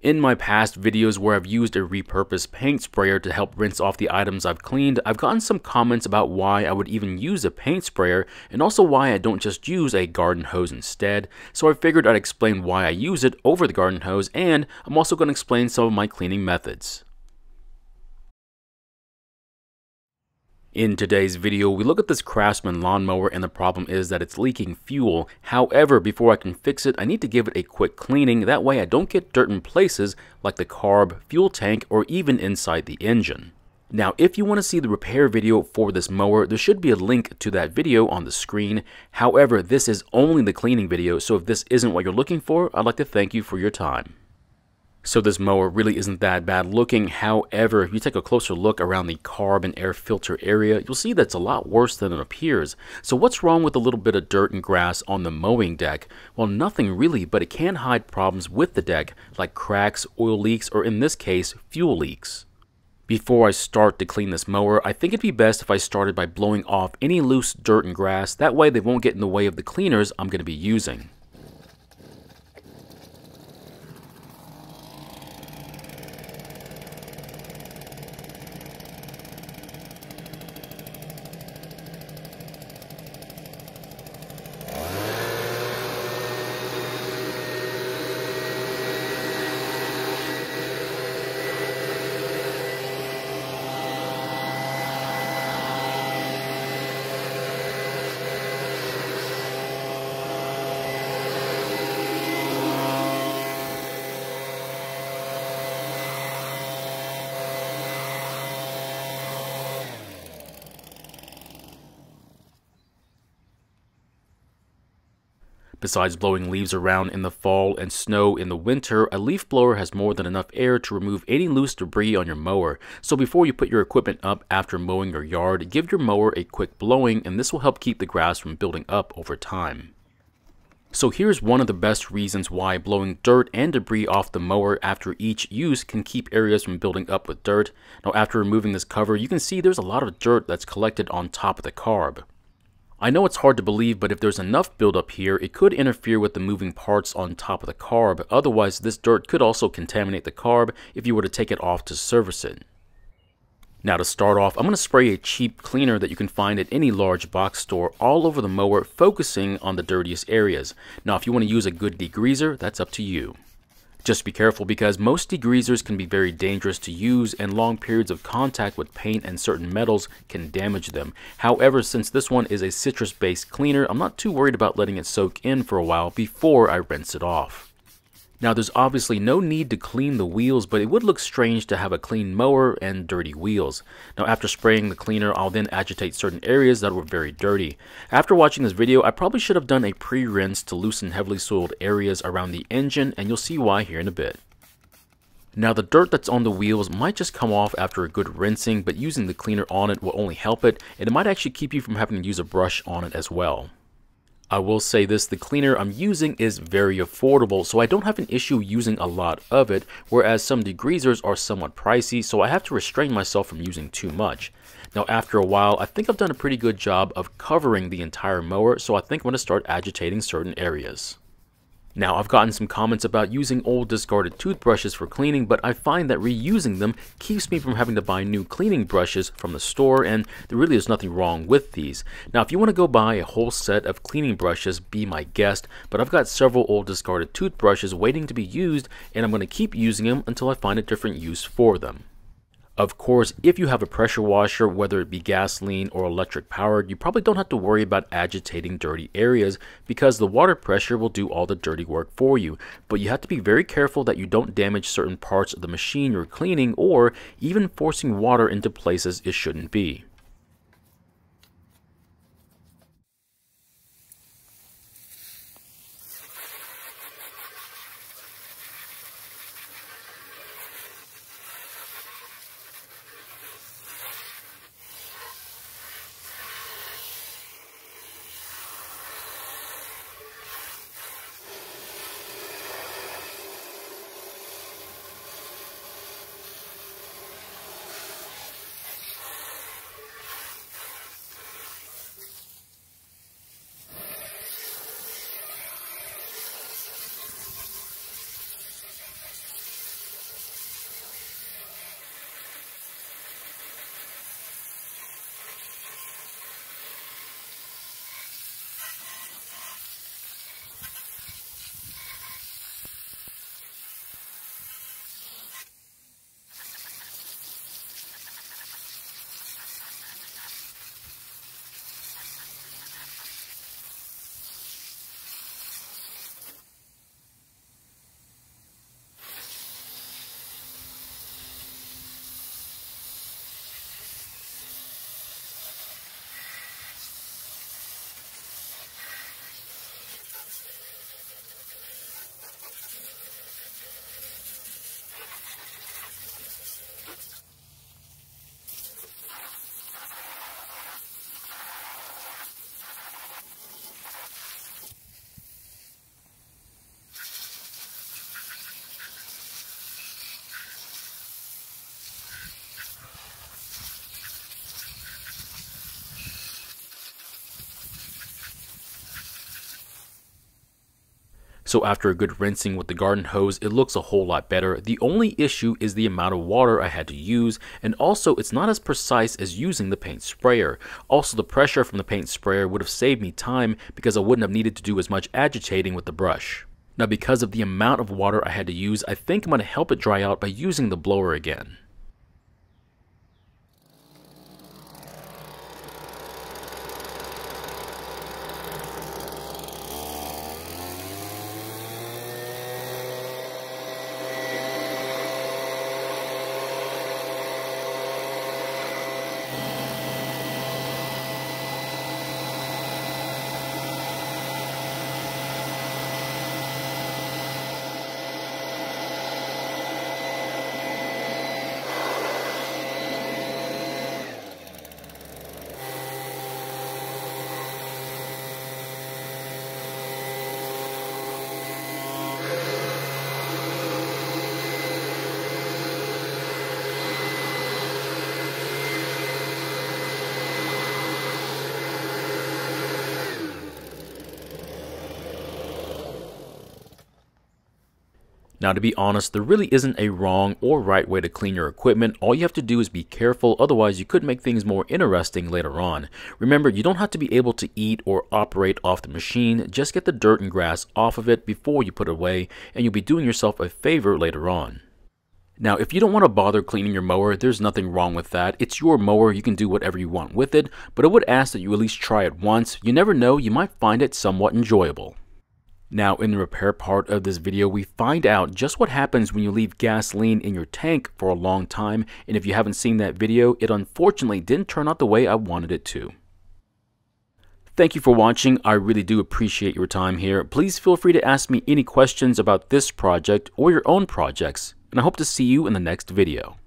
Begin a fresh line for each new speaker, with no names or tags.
In my past videos where I've used a repurposed paint sprayer to help rinse off the items I've cleaned, I've gotten some comments about why I would even use a paint sprayer and also why I don't just use a garden hose instead, so I figured I'd explain why I use it over the garden hose, and I'm also going to explain some of my cleaning methods. In today's video, we look at this Craftsman lawnmower and the problem is that it's leaking fuel. However, before I can fix it, I need to give it a quick cleaning. That way I don't get dirt in places like the carb, fuel tank, or even inside the engine. Now, if you want to see the repair video for this mower, there should be a link to that video on the screen. However, this is only the cleaning video, so if this isn't what you're looking for, I'd like to thank you for your time. So this mower really isn't that bad looking. However, if you take a closer look around the carb and air filter area, you'll see that it's a lot worse than it appears. So what's wrong with a little bit of dirt and grass on the mowing deck? Well, nothing really, but it can hide problems with the deck, like cracks, oil leaks, or in this case, fuel leaks. Before I start to clean this mower, I think it'd be best if I started by blowing off any loose dirt and grass. That way they won't get in the way of the cleaners I'm going to be using. Besides blowing leaves around in the fall and snow in the winter, a leaf blower has more than enough air to remove any loose debris on your mower. So before you put your equipment up after mowing your yard, give your mower a quick blowing, and this will help keep the grass from building up over time. So here's one of the best reasons why blowing dirt and debris off the mower after each use can keep areas from building up with dirt. Now after removing this cover, you can see there's a lot of dirt that's collected on top of the carb. I know it's hard to believe, but if there's enough buildup here, it could interfere with the moving parts on top of the carb. Otherwise, this dirt could also contaminate the carb if you were to take it off to service it. Now to start off, I'm going to spray a cheap cleaner that you can find at any large box store all over the mower, focusing on the dirtiest areas. Now if you want to use a good degreaser, that's up to you. Just be careful because most degreasers can be very dangerous to use and long periods of contact with paint and certain metals can damage them. However, since this one is a citrus-based cleaner, I'm not too worried about letting it soak in for a while before I rinse it off. Now there's obviously no need to clean the wheels, but it would look strange to have a clean mower and dirty wheels. Now after spraying the cleaner, I'll then agitate certain areas that were very dirty. After watching this video, I probably should have done a pre-rinse to loosen heavily soiled areas around the engine, and you'll see why here in a bit. Now the dirt that's on the wheels might just come off after a good rinsing, but using the cleaner on it will only help it, and it might actually keep you from having to use a brush on it as well. I will say this, the cleaner I'm using is very affordable, so I don't have an issue using a lot of it, whereas some degreasers are somewhat pricey, so I have to restrain myself from using too much. Now after a while, I think I've done a pretty good job of covering the entire mower, so I think I'm going to start agitating certain areas. Now, I've gotten some comments about using old discarded toothbrushes for cleaning, but I find that reusing them keeps me from having to buy new cleaning brushes from the store, and there really is nothing wrong with these. Now, if you want to go buy a whole set of cleaning brushes, be my guest, but I've got several old discarded toothbrushes waiting to be used, and I'm going to keep using them until I find a different use for them. Of course, if you have a pressure washer, whether it be gasoline or electric powered, you probably don't have to worry about agitating dirty areas because the water pressure will do all the dirty work for you. But you have to be very careful that you don't damage certain parts of the machine you're cleaning or even forcing water into places it shouldn't be. So after a good rinsing with the garden hose, it looks a whole lot better. The only issue is the amount of water I had to use, and also it's not as precise as using the paint sprayer. Also, the pressure from the paint sprayer would have saved me time because I wouldn't have needed to do as much agitating with the brush. Now, because of the amount of water I had to use, I think I'm going to help it dry out by using the blower again. Now, to be honest, there really isn't a wrong or right way to clean your equipment. All you have to do is be careful, otherwise you could make things more interesting later on. Remember, you don't have to be able to eat or operate off the machine. Just get the dirt and grass off of it before you put it away, and you'll be doing yourself a favor later on. Now, if you don't want to bother cleaning your mower, there's nothing wrong with that. It's your mower, you can do whatever you want with it, but I would ask that you at least try it once. You never know, you might find it somewhat enjoyable. Now, in the repair part of this video, we find out just what happens when you leave gasoline in your tank for a long time, and if you haven't seen that video, it unfortunately didn't turn out the way I wanted it to. Thank you for watching. I really do appreciate your time here. Please feel free to ask me any questions about this project or your own projects, and I hope to see you in the next video.